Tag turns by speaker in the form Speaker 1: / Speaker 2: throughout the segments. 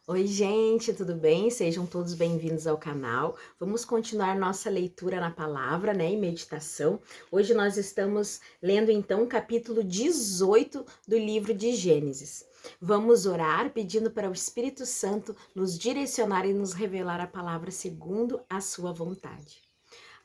Speaker 1: Oi, gente, tudo bem? Sejam todos bem-vindos ao canal. Vamos continuar nossa leitura na palavra, né, e meditação. Hoje nós estamos lendo então o capítulo 18 do livro de Gênesis. Vamos orar pedindo para o Espírito Santo nos direcionar e nos revelar a palavra segundo a sua vontade.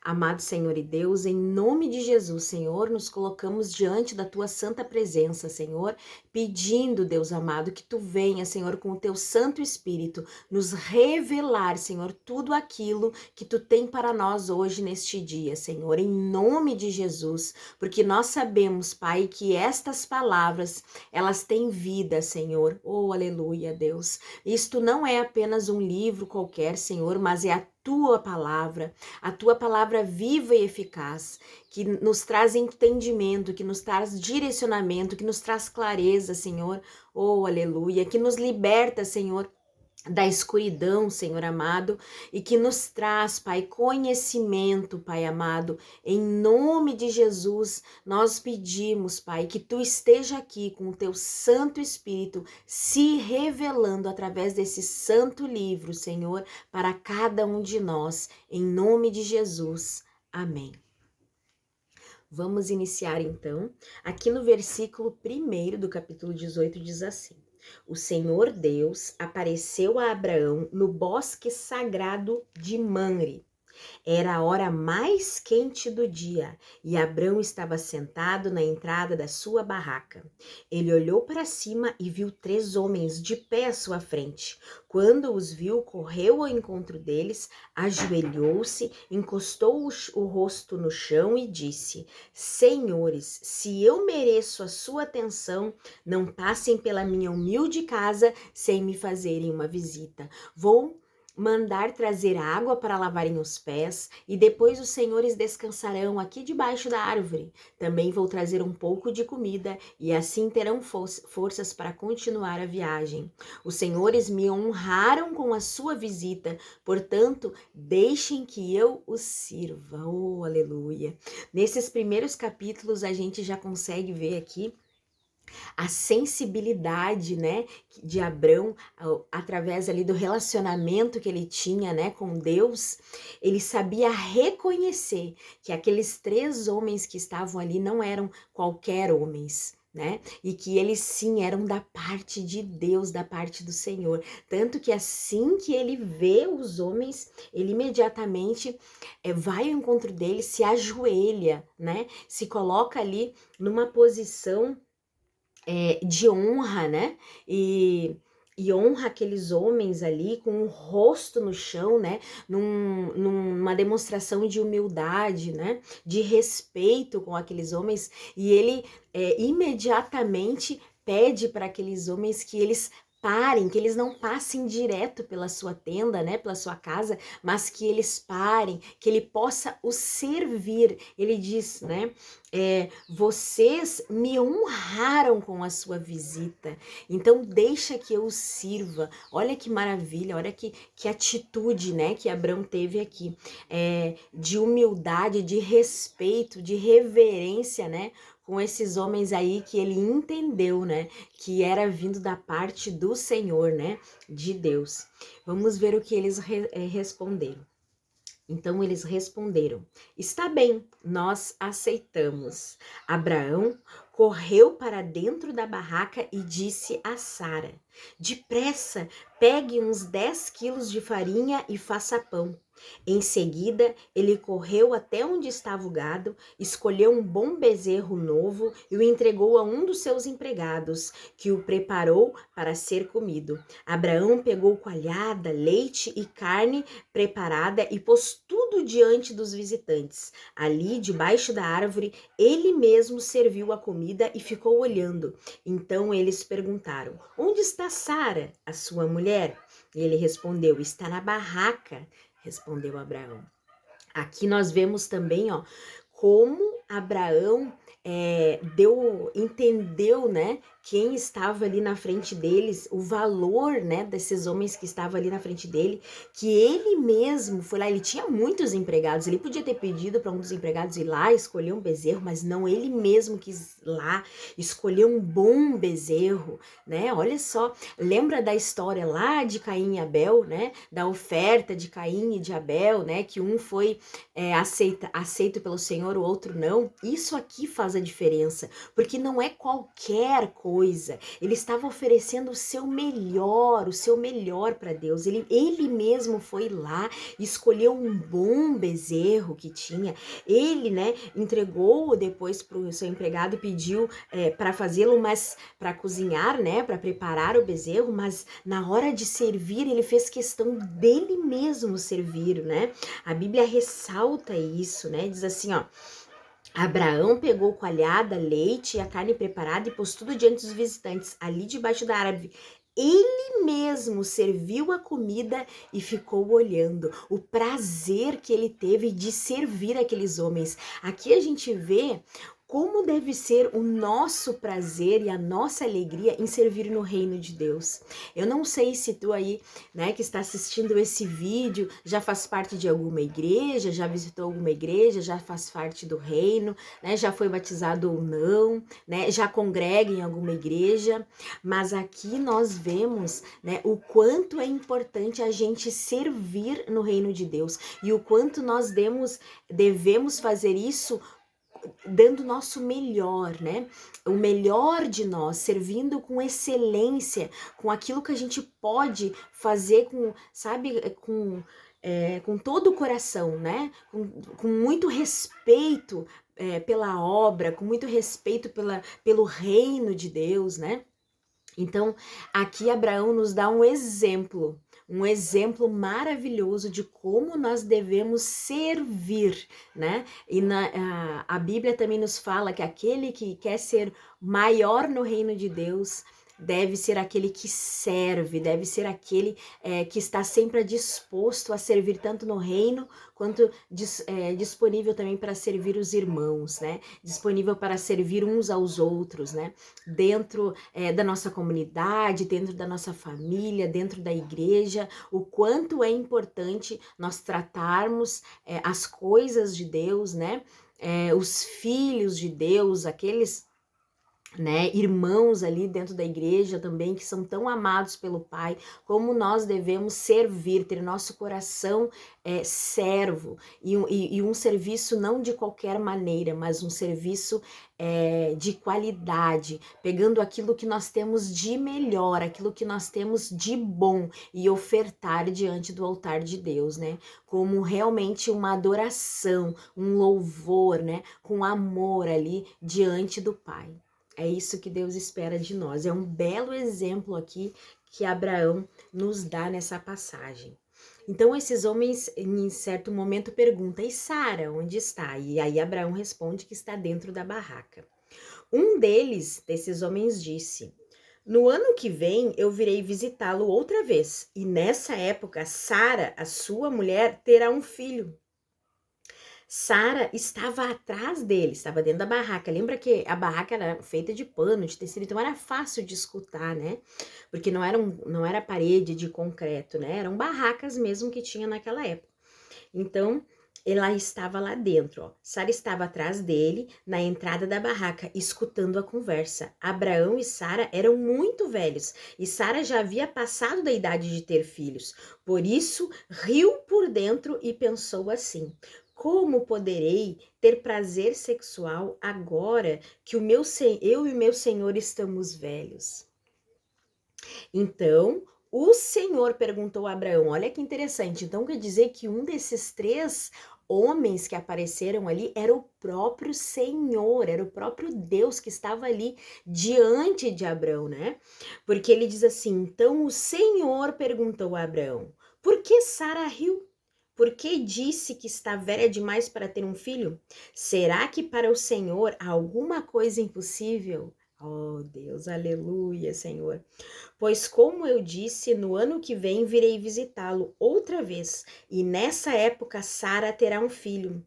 Speaker 1: Amado Senhor e Deus, em nome de Jesus, Senhor, nos colocamos diante da tua santa presença, Senhor, pedindo, Deus amado, que tu venha, Senhor, com o teu Santo Espírito, nos revelar, Senhor, tudo aquilo que tu tem para nós hoje neste dia, Senhor, em nome de Jesus, porque nós sabemos, Pai, que estas palavras, elas têm vida, Senhor. Oh, aleluia, Deus. Isto não é apenas um livro qualquer, Senhor, mas é a tua palavra viva e eficaz, que nos traz entendimento, que nos traz direcionamento, que nos traz clareza, Senhor. Oh, aleluia, que nos liberta, Senhor, da escuridão, Senhor amado, e que nos traz, Pai, conhecimento, Pai amado. Em nome de Jesus, nós pedimos, Pai, que tu esteja aqui com o teu Santo Espírito se revelando através desse santo livro, Senhor, para cada um de nós. Em nome de Jesus. Amém. Vamos iniciar então. Aqui no versículo 1 do capítulo 18 diz assim: O Senhor Deus apareceu a Abraão no bosque sagrado de Mamre. Era a hora mais quente do dia e Abrão estava sentado na entrada da sua barraca. Ele olhou para cima e viu 3 homens de pé à sua frente. Quando os viu, correu ao encontro deles, ajoelhou-se, encostou o rosto no chão e disse: Senhores, se eu mereço a sua atenção, não passem pela minha humilde casa sem me fazerem uma visita. Vou mandar trazer água para lavarem os pés, e depois os senhores descansarão aqui debaixo da árvore. Também vou trazer um pouco de comida, e assim terão forças para continuar a viagem. Os senhores me honraram com a sua visita, portanto, deixem que eu os sirva. Oh, aleluia! Nesses primeiros capítulos, a gente já consegue ver aqui a sensibilidade, né, de Abrão, através ali do relacionamento que ele tinha, né, com Deus. Ele sabia reconhecer que aqueles 3 homens que estavam ali não eram qualquer homens, né? E que eles sim eram da parte de Deus, da parte do Senhor. Tanto que assim que ele vê os homens, ele imediatamente vai ao encontro deles, se ajoelha, né? Se coloca ali numa posição de honra, né? E honra aqueles homens ali com o rosto no chão, né? Numa demonstração de humildade, né? De respeito com aqueles homens. E ele imediatamente pede para aqueles homens que eles parem, que eles não passem direto pela sua tenda, né, pela sua casa, mas que eles parem, que ele possa os servir. Ele diz, né, vocês me honraram com a sua visita, então deixa que eu os sirva. Olha que maravilha, olha que atitude, né, que Abrão teve aqui, de humildade, de respeito, de reverência, né, com esses homens aí que ele entendeu, né, que era vindo da parte do Senhor, né, de Deus. Vamos ver o que eles responderam. Então eles responderam: Está bem, nós aceitamos. Abraão correu para dentro da barraca e disse a Sara: Depressa, pegue uns 10 quilos de farinha e faça pão. Em seguida, ele correu até onde estava o gado, escolheu um bom bezerro novo e o entregou a um dos seus empregados, que o preparou para ser comido. Abraão pegou coalhada, leite e carne preparada e pôs tudo diante dos visitantes. Ali, debaixo da árvore, ele mesmo serviu a comida e ficou olhando. Então eles perguntaram: Onde está Sara, a sua mulher? E ele respondeu: Está na barraca, respondeu Abraão. Aqui nós vemos também, ó, como Abraão entendeu, né, quem estava ali na frente deles, o valor, né, desses homens que estavam ali na frente dele, que ele mesmo foi lá, ele tinha muitos empregados, ele podia ter pedido para um dos empregados ir lá escolher um bezerro, mas não, ele mesmo quis ir lá escolher um bom bezerro, né? Olha só, lembra da história lá de Caim e Abel, né? Da oferta de Caim e de Abel, né? Que um foi aceito pelo Senhor, o outro não. Isso aqui faz a diferença, porque não é qualquer coisa. Ele estava oferecendo o seu melhor para Deus. Ele mesmo foi lá, escolheu um bom bezerro que tinha. Ele, né, entregou depois para o seu empregado e pediu para fazê-lo, mas para cozinhar, né, para preparar o bezerro, mas na hora de servir, ele fez questão dele mesmo servir, né? A Bíblia ressalta isso, né? Diz assim, ó: Abraão pegou coalhada, leite e a carne preparada e pôs tudo diante dos visitantes, ali debaixo da árvore. Ele mesmo serviu a comida e ficou olhando. O prazer que ele teve de servir aqueles homens. Aqui a gente vê como deve ser o nosso prazer e a nossa alegria em servir no reino de Deus. Eu não sei se tu aí, né, que está assistindo esse vídeo, já faz parte de alguma igreja, já visitou alguma igreja, já faz parte do reino, né, já foi batizado ou não, né, já congrega em alguma igreja, mas aqui nós vemos, né, o quanto é importante a gente servir no reino de Deus e o quanto nós devemos fazer isso dando o nosso melhor, né? O melhor de nós, servindo com excelência, com aquilo que a gente pode fazer com, sabe, com todo o coração, né? Com muito respeito pela obra, com muito respeito pelo reino de Deus, né? Então, aqui Abraão nos dá um exemplo maravilhoso de como nós devemos servir, né? E a Bíblia também nos fala que aquele que quer ser maior no reino de Deus deve ser aquele que serve, deve ser aquele que está sempre disposto a servir tanto no reino quanto disponível também para servir os irmãos, né? Disponível para servir uns aos outros, né? Dentro da nossa comunidade, dentro da nossa família, dentro da igreja, o quanto é importante nós tratarmos as coisas de Deus, né? Os filhos de Deus, aqueles, né, irmãos ali dentro da igreja também que são tão amados pelo Pai, como nós devemos servir, ter nosso coração servo e um serviço não de qualquer maneira, mas um serviço de qualidade, pegando aquilo que nós temos de melhor, aquilo que nós temos de bom e ofertar diante do altar de Deus, né? Como realmente uma adoração, um louvor, né? Com amor ali diante do Pai. É isso que Deus espera de nós. É um belo exemplo aqui que Abraão nos dá nessa passagem. Então, esses homens, em certo momento, perguntam: e Sara, onde está? E aí Abraão responde que está dentro da barraca. Um desses homens, disse: no ano que vem eu virei visitá-lo outra vez, e nessa época Sara, a sua mulher, terá um filho. Sara estava atrás dele, estava dentro da barraca. Lembra que a barraca era feita de pano, de tecido, então era fácil de escutar, né? Porque não era parede de concreto, né? Eram barracas mesmo que tinha naquela época. Então, ela estava lá dentro, ó. Sara estava atrás dele, na entrada da barraca, escutando a conversa. Abraão e Sara eram muito velhos, e Sara já havia passado da idade de ter filhos. Por isso, riu por dentro e pensou assim: como poderei ter prazer sexual agora que eu e o meu Senhor estamos velhos? Então, o Senhor perguntou a Abraão, olha que interessante, então quer dizer que um desses três homens que apareceram ali era o próprio Senhor, era o próprio Deus que estava ali diante de Abraão, né? Porque ele diz assim, então o Senhor perguntou a Abraão, por que Sara riu? Por que disse que está velha demais para ter um filho? Será que para o Senhor há alguma coisa impossível? Oh Deus, aleluia, Senhor. Pois, como eu disse, no ano que vem virei visitá-lo outra vez, e nessa época Sara terá um filho.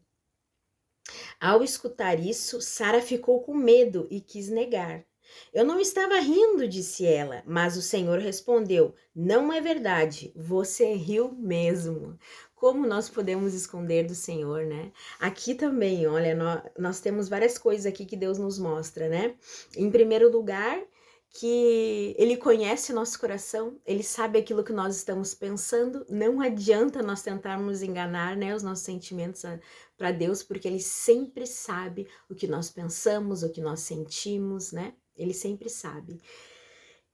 Speaker 1: Ao escutar isso, Sara ficou com medo e quis negar. Eu não estava rindo, disse ela, mas o Senhor respondeu: não é verdade, você riu mesmo. Como nós podemos esconder do Senhor, né? Aqui também, olha, nós temos várias coisas aqui que Deus nos mostra, né? Em primeiro lugar, que Ele conhece o nosso coração, Ele sabe aquilo que nós estamos pensando, não adianta nós tentarmos enganar, né, os nossos sentimentos para Deus, porque Ele sempre sabe o que nós pensamos, o que nós sentimos, né? Ele sempre sabe.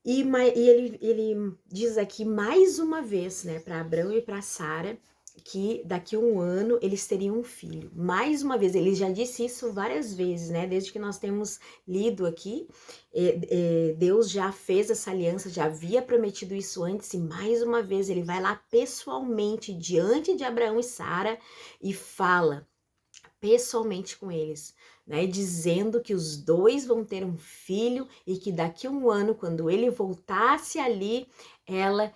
Speaker 1: E ele diz aqui mais uma vez, né, para Abraão e para Sara, que daqui a um ano eles teriam um filho. Mais uma vez, ele já disse isso várias vezes, né? Desde que nós temos lido aqui, Deus já fez essa aliança, já havia prometido isso antes, e mais uma vez ele vai lá pessoalmente diante de Abraão e Sara e fala pessoalmente com eles, né, dizendo que os dois vão ter um filho e que daqui a um ano, quando ele voltasse ali, ela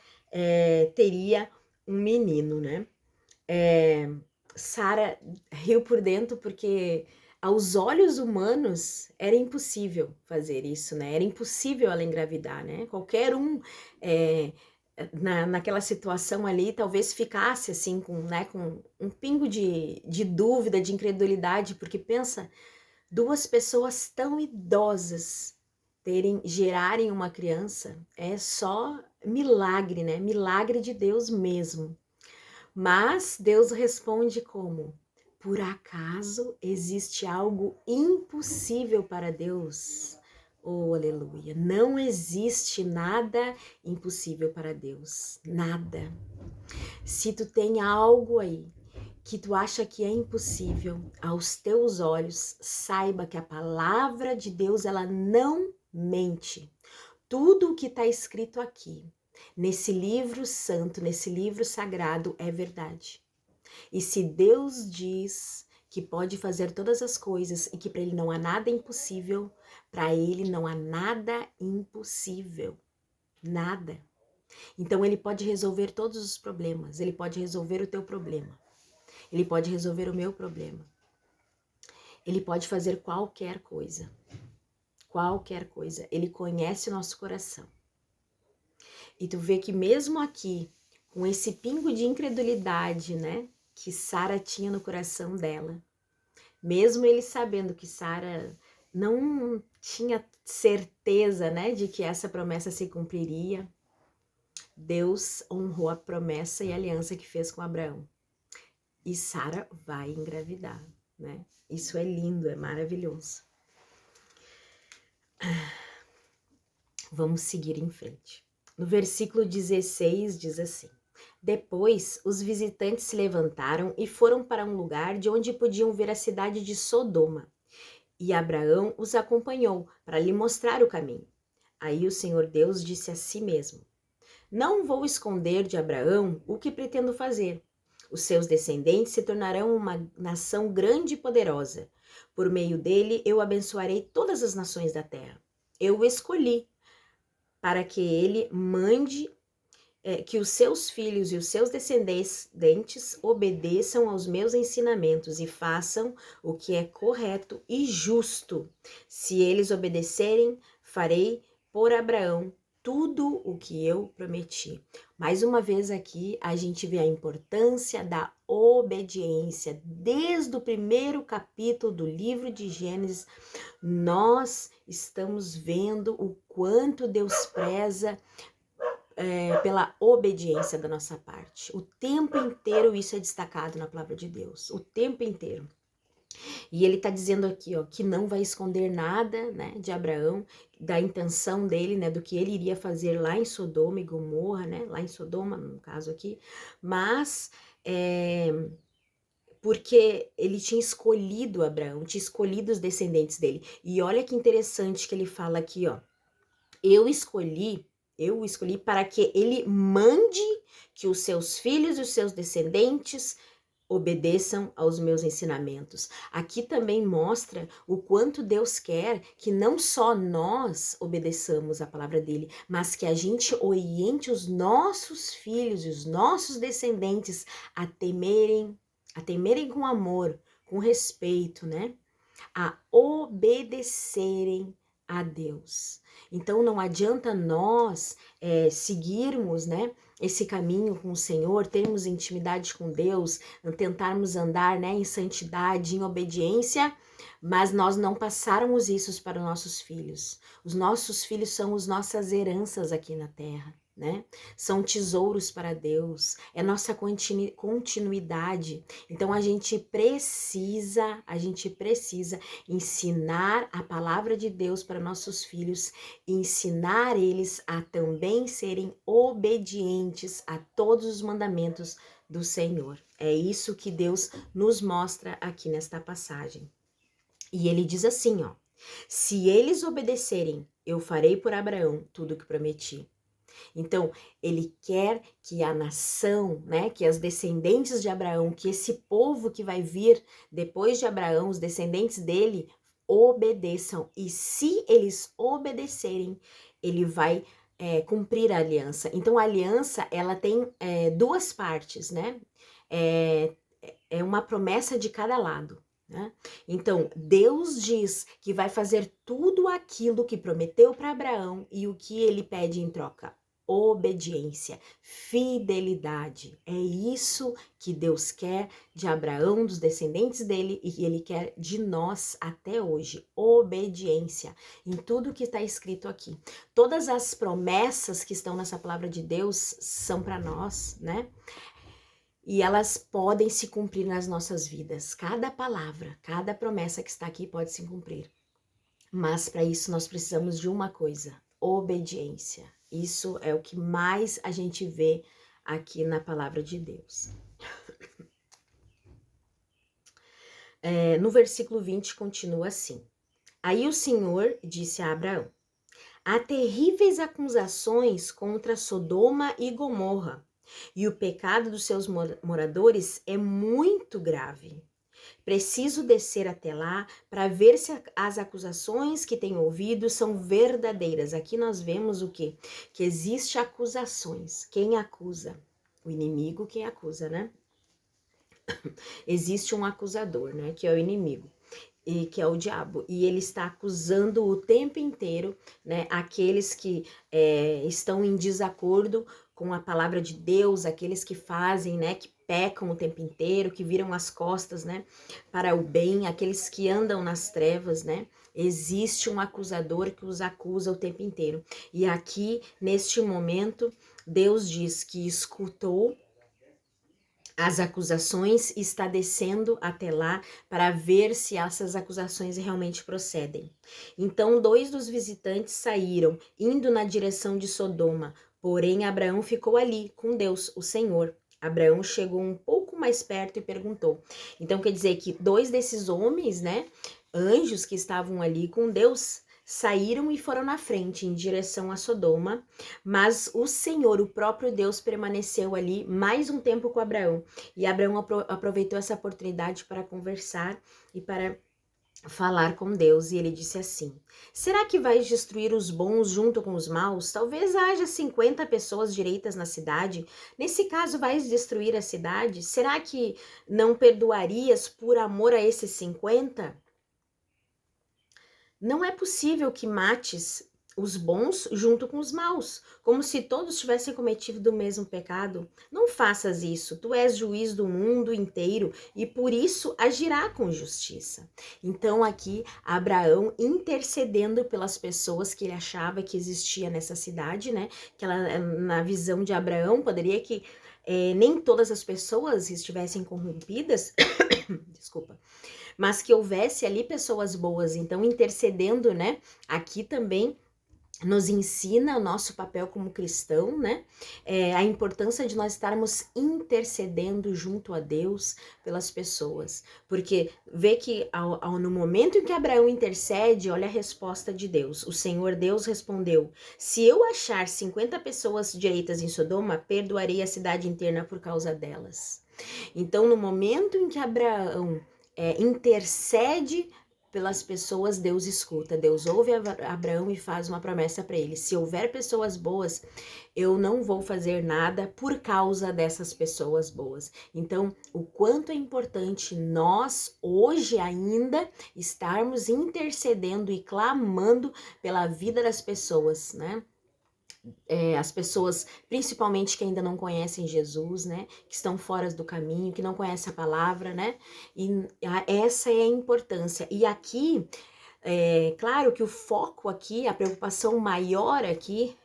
Speaker 1: teria um menino, né? Sara riu por dentro porque aos olhos humanos era impossível fazer isso, né? Era impossível ela engravidar, né? Qualquer um naquela situação ali talvez ficasse assim com um pingo de dúvida, de incredulidade, porque pensa, duas pessoas tão idosas gerarem uma criança é só milagre, né? Milagre de Deus mesmo. Mas Deus responde como? Por acaso existe algo impossível para Deus? Oh, aleluia! Não existe nada impossível para Deus. Nada. Se tu tem algo aí que tu acha que é impossível aos teus olhos, saiba que a palavra de Deus, ela não mente. Tudo o que está escrito aqui, nesse livro santo, nesse livro sagrado, é verdade. E se Deus diz que pode fazer todas as coisas e que para Ele não há nada impossível, para Ele não há nada impossível. Nada. Então Ele pode resolver todos os problemas, Ele pode resolver o teu problema, Ele pode resolver o meu problema. Ele pode fazer qualquer coisa. Qualquer coisa. Ele conhece o nosso coração. E tu vê que mesmo aqui, com esse pingo de incredulidade, né, que Sara tinha no coração dela, mesmo ele sabendo que Sara não tinha certeza, né, de que essa promessa se cumpriria, Deus honrou a promessa e a aliança que fez com Abraão. E Sara vai engravidar, né? Isso é lindo, é maravilhoso. Vamos seguir em frente. No versículo 16 diz assim: depois os visitantes se levantaram e foram para um lugar de onde podiam ver a cidade de Sodoma. E Abraão os acompanhou para lhe mostrar o caminho. Aí o Senhor Deus disse a si mesmo: não vou esconder de Abraão o que pretendo fazer. Os seus descendentes se tornarão uma nação grande e poderosa. Por meio dele eu abençoarei todas as nações da terra. Eu o escolhi para que ele mande que os seus filhos e os seus descendentes obedeçam aos meus ensinamentos e façam o que é correto e justo. Se eles obedecerem, farei por Abraão tudo o que eu prometi. Mais uma vez aqui a gente vê a importância da obediência. Desde o primeiro capítulo do livro de Gênesis, nós estamos vendo o quanto Deus preza pela obediência da nossa parte. O tempo inteiro isso é destacado na palavra de Deus, o tempo inteiro. E ele está dizendo aqui, ó, que não vai esconder nada, né, de Abraão, da intenção dele, né, do que ele iria fazer lá em Sodoma e Gomorra, né, lá em Sodoma, no caso aqui, mas porque ele tinha escolhido Abraão, tinha escolhido os descendentes dele. E olha que interessante que ele fala aqui, ó, eu o escolhi para que ele mande que os seus filhos e os seus descendentes obedeçam aos meus ensinamentos. Aqui também mostra o quanto Deus quer que não só nós obedeçamos a palavra dele, mas que a gente oriente os nossos filhos e os nossos descendentes a temerem com amor, com respeito, né? A obedecerem a Deus. Então não adianta nós seguirmos, né, esse caminho com o Senhor, termos intimidade com Deus, tentarmos andar, né, em santidade, em obediência, mas nós não passarmos isso para os nossos filhos. Os nossos filhos são as nossas heranças aqui na terra, né? São tesouros para Deus, é nossa continuidade. Então a gente precisa ensinar a palavra de Deus para nossos filhos, ensinar eles a também serem obedientes a todos os mandamentos do Senhor. É isso que Deus nos mostra aqui nesta passagem. E ele diz assim, ó: se eles obedecerem, eu farei por Abraão tudo o que prometi. Então, ele quer que a nação, né, que as descendentes de Abraão, que esse povo que vai vir depois de Abraão, os descendentes dele, obedeçam. E se eles obedecerem, ele vai cumprir a aliança. Então, a aliança, ela tem duas partes, né? É uma promessa de cada lado. Né? Então, Deus diz que vai fazer tudo aquilo que prometeu para Abraão e o que ele pede em troca? Obediência, fidelidade. É isso que Deus quer de Abraão, dos descendentes dele, e ele quer de nós até hoje. Obediência em tudo que está escrito aqui. Todas as promessas que estão nessa palavra de Deus são para nós, né? E elas podem se cumprir nas nossas vidas. Cada palavra, cada promessa que está aqui pode se cumprir. Mas para isso nós precisamos de uma coisa: obediência. Isso é o que mais a gente vê aqui na palavra de Deus. No versículo 20 continua assim: aí o Senhor disse a Abraão: há terríveis acusações contra Sodoma e Gomorra, e o pecado dos seus moradores é muito grave. Preciso descer até lá para ver se as acusações que tenho ouvido são verdadeiras. Aqui nós vemos o quê? Que existe acusações. Quem acusa? O inimigo quem acusa, né? Existe um acusador, né? Que é o inimigo. E que é o diabo, e ele está acusando o tempo inteiro, né, aqueles que estão em desacordo com a palavra de Deus, aqueles que fazem, né, que pecam o tempo inteiro, que viram as costas, né, para o bem, aqueles que andam nas trevas, né. Existe um acusador que os acusa o tempo inteiro. E aqui, neste momento, Deus diz que escutou as acusações e está descendo até lá para ver se essas acusações realmente procedem. Então, 2 dos visitantes saíram, indo na direção de Sodoma, porém Abraão ficou ali com Deus, o Senhor. Abraão chegou um pouco mais perto e perguntou. Então, quer dizer que 2 desses homens, né, anjos que estavam ali com Deus, saíram e foram na frente em direção a Sodoma, mas o Senhor, o próprio Deus, permaneceu ali mais um tempo com Abraão. E Abraão aproveitou essa oportunidade para conversar e para falar com Deus. E ele disse assim: será que vais destruir os bons junto com os maus? Talvez haja 50 pessoas direitas na cidade. Nesse caso, vais destruir a cidade? Será que não perdoarias por amor a esses 50? Não é possível que mates os bons junto com os maus, como se todos tivessem cometido o mesmo pecado. Não faças isso, tu és juiz do mundo inteiro e por isso agirá com justiça. Então aqui Abraão intercedendo pelas pessoas que ele achava que existia nessa cidade, né? Que ela, na visão de Abraão, poderia que nem todas as pessoas estivessem corrompidas, desculpa, mas que houvesse ali pessoas boas. Então, intercedendo, né, aqui também nos ensina o nosso papel como cristão, né, a importância de nós estarmos intercedendo junto a Deus pelas pessoas, porque vê que no momento em que Abraão intercede, olha a resposta de Deus. O Senhor Deus respondeu: se eu achar 50 pessoas direitas em Sodoma, perdoarei a cidade inteira por causa delas. Então, no momento em que Abraão intercede pelas pessoas, Deus escuta. Deus ouve Abraão e faz uma promessa para ele: se houver pessoas boas, eu não vou fazer nada por causa dessas pessoas boas. Então, o quanto é importante nós, hoje ainda, estarmos intercedendo e clamando pela vida das pessoas, né? As pessoas, principalmente que ainda não conhecem Jesus, né? Que estão fora do caminho, que não conhecem a palavra, né? E essa é a importância. E aqui, claro que o foco aqui, a preocupação maior aqui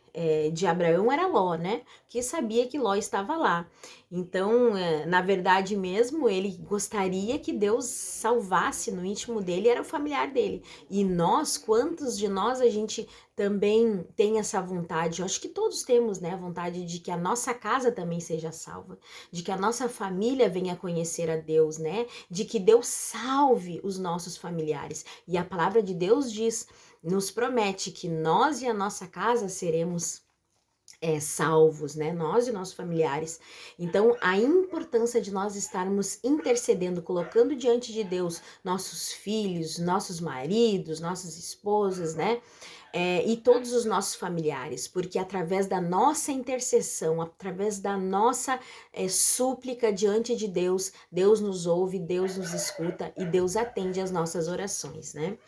Speaker 1: de Abraão era Ló, né? Que sabia que Ló estava lá. Então, na verdade mesmo, ele gostaria que Deus salvasse no íntimo dele, era o familiar dele. E nós, quantos de nós a gente também tem essa vontade? Eu acho que todos temos, né? A vontade de que a nossa casa também seja salva, de que a nossa família venha conhecer a Deus, né? De que Deus salve os nossos familiares. E a palavra de Deus nos promete que nós e a nossa casa seremos salvos, né? Nós e nossos familiares. Então, a importância de nós estarmos intercedendo, colocando diante de Deus nossos filhos, nossos maridos, nossas esposas, né? E todos os nossos familiares, porque através da nossa intercessão, através da nossa súplica diante de Deus, Deus nos ouve, Deus nos escuta e Deus atende às nossas orações, né?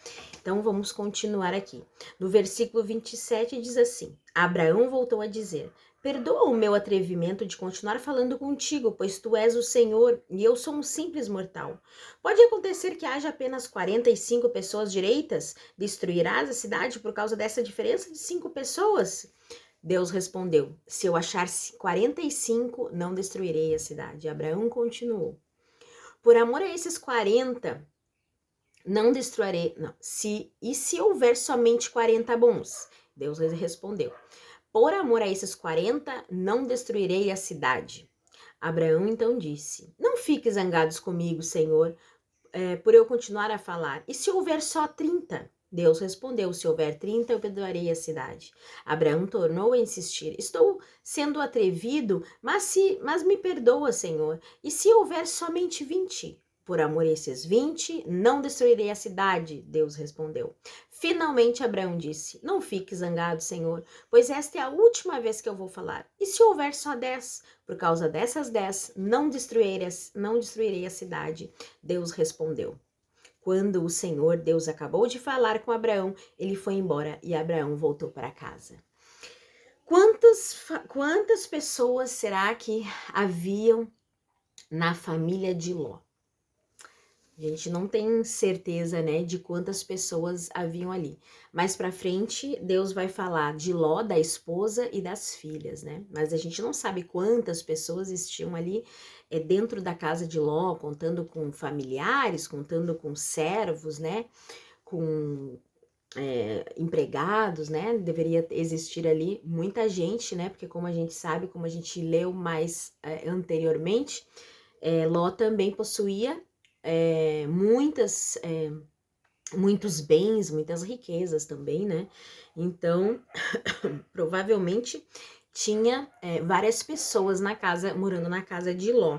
Speaker 1: Então vamos continuar aqui. No versículo 27 diz assim: Abraão voltou a dizer: perdoa o meu atrevimento de continuar falando contigo, pois tu és o Senhor e eu sou um simples mortal. Pode acontecer que haja apenas 45 pessoas direitas? Destruirás a cidade por causa dessa diferença de 5 pessoas? Deus respondeu: se eu achar 45, não destruirei a cidade. Abraão continuou: por amor a esses 40, não destruirei, não. Se houver somente 40 bons? Deus respondeu: por amor a esses 40, não destruirei a cidade. Abraão então disse: não fique zangados comigo, Senhor, por eu continuar a falar. E se houver só 30? Deus respondeu: se houver 30, eu perdoarei a cidade. Abraão tornou a insistir: estou sendo atrevido, mas me perdoa, Senhor. E se houver somente 20? Por amor a esses 20, não destruirei a cidade, Deus respondeu. Finalmente Abraão disse: não fique zangado, Senhor, pois esta é a última vez que eu vou falar. E se houver só 10? Por causa dessas 10, não destruirei a cidade, Deus respondeu. Quando o Senhor Deus acabou de falar com Abraão, ele foi embora e Abraão voltou para casa. Quantas pessoas será que haviam na família de Ló? A gente não tem certeza, né, de quantas pessoas haviam ali. Mais pra frente, Deus vai falar de Ló, da esposa e das filhas, né? Mas a gente não sabe quantas pessoas estiam ali dentro da casa de Ló, contando com familiares, contando com servos, né? Com empregados, né? Deveria existir ali muita gente, né? Porque como a gente sabe, como a gente leu mais anteriormente, Ló também possuía muitos bens, muitas riquezas também, né? Então, provavelmente tinha várias pessoas morando na casa de Ló.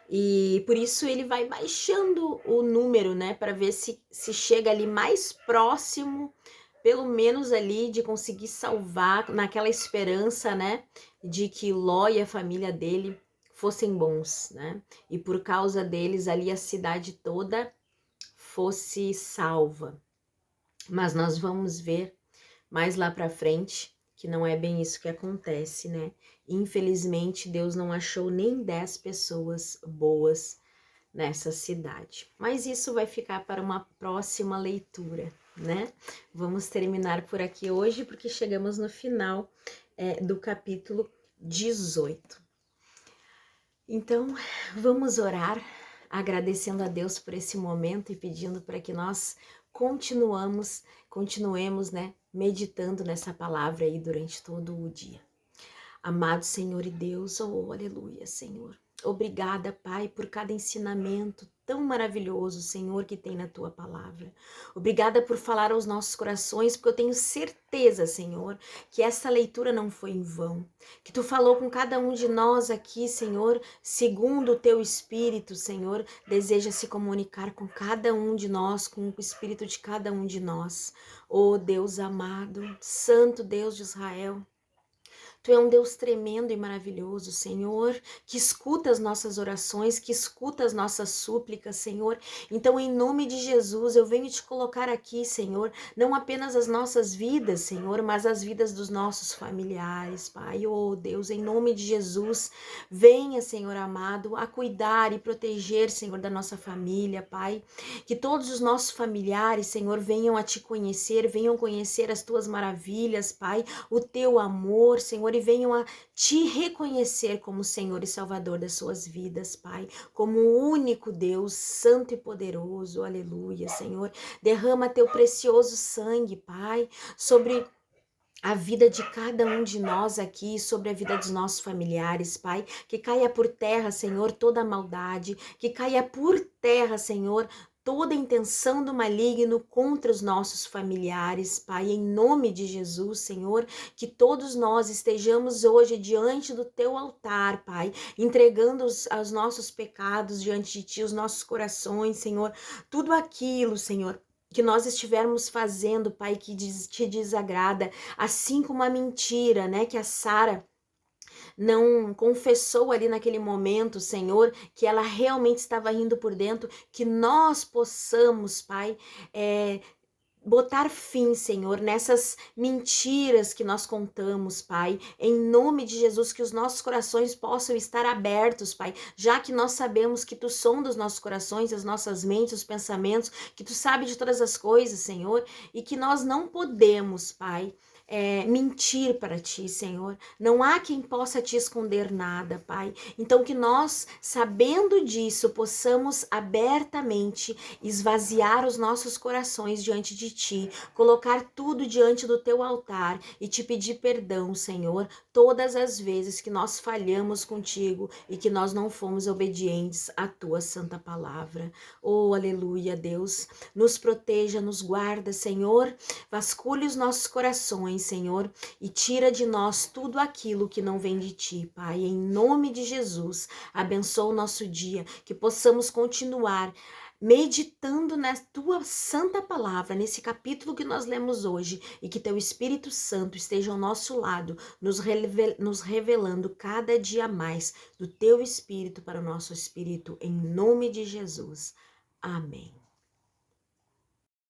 Speaker 1: E por isso ele vai baixando o número, né? Para ver se chega ali mais próximo, pelo menos ali, de conseguir salvar, naquela esperança, né? De que Ló e a família dele fossem bons, né? E por causa deles ali a cidade toda fosse salva. Mas nós vamos ver mais lá para frente que não é bem isso que acontece, né? Infelizmente, Deus não achou nem 10 pessoas boas nessa cidade. Mas isso vai ficar para uma próxima leitura, né? Vamos terminar por aqui hoje, porque chegamos no final do capítulo 18. Então, vamos orar, agradecendo a Deus por esse momento e pedindo para que nós continuemos, né, meditando nessa palavra aí durante todo o dia. Amado Senhor e Deus, oh, aleluia, Senhor. Obrigada, Pai, por cada ensinamento tão maravilhoso, Senhor, que tem na Tua palavra. Obrigada por falar aos nossos corações, porque eu tenho certeza, Senhor, que essa leitura não foi em vão. Que Tu falou com cada um de nós aqui, Senhor, segundo o Teu Espírito, Senhor, deseja se comunicar com cada um de nós, com o Espírito de cada um de nós. Oh, Deus amado, Santo Deus de Israel, Tu é um Deus tremendo e maravilhoso, Senhor, que escuta as nossas orações, que escuta as nossas súplicas, Senhor. Então, em nome de Jesus, eu venho te colocar aqui, Senhor, não apenas as nossas vidas, Senhor, mas as vidas dos nossos familiares, Pai. Oh, Deus, em nome de Jesus, venha, Senhor amado, a cuidar e proteger, Senhor, da nossa família, Pai. Que todos os nossos familiares, Senhor, venham a te conhecer, venham conhecer as tuas maravilhas, Pai, o teu amor, Senhor, e venham a te reconhecer como Senhor e Salvador das suas vidas, Pai, como o único Deus santo e poderoso, aleluia, Senhor. Derrama teu precioso sangue, Pai, sobre a vida de cada um de nós aqui, sobre a vida dos nossos familiares, Pai, que caia por terra, Senhor, toda a maldade, que caia por terra, Senhor, toda a intenção do maligno contra os nossos familiares, Pai, em nome de Jesus, Senhor, que todos nós estejamos hoje diante do Teu altar, Pai, entregando os nossos pecados diante de Ti, os nossos corações, Senhor, tudo aquilo, Senhor, que nós estivermos fazendo, Pai, que te desagrada, assim como a mentira, né, que a Sara não confessou ali naquele momento, Senhor, que ela realmente estava rindo por dentro, que nós possamos, Pai, botar fim, Senhor, nessas mentiras que nós contamos, Pai, em nome de Jesus, que os nossos corações possam estar abertos, Pai, já que nós sabemos que Tu sondas os nossos corações, as nossas mentes, os pensamentos, que Tu sabe de todas as coisas, Senhor, e que nós não podemos, Pai, mentir para Ti, Senhor. Não há quem possa Te esconder nada, Pai. Então que nós, sabendo disso, possamos abertamente esvaziar os nossos corações diante de Ti, colocar tudo diante do Teu altar e Te pedir perdão, Senhor, todas as vezes que nós falhamos contigo e que nós não fomos obedientes à Tua santa palavra. Oh, aleluia, Deus, nos proteja, nos guarda, Senhor, vasculhe os nossos corações, Senhor, e tira de nós tudo aquilo que não vem de Ti, Pai, em nome de Jesus. Abençoa o nosso dia, que possamos continuar meditando na Tua santa palavra, nesse capítulo que nós lemos hoje, e que Teu Espírito Santo esteja ao nosso lado, nos revelando cada dia mais do Teu Espírito para o nosso espírito, em nome de Jesus. Amém.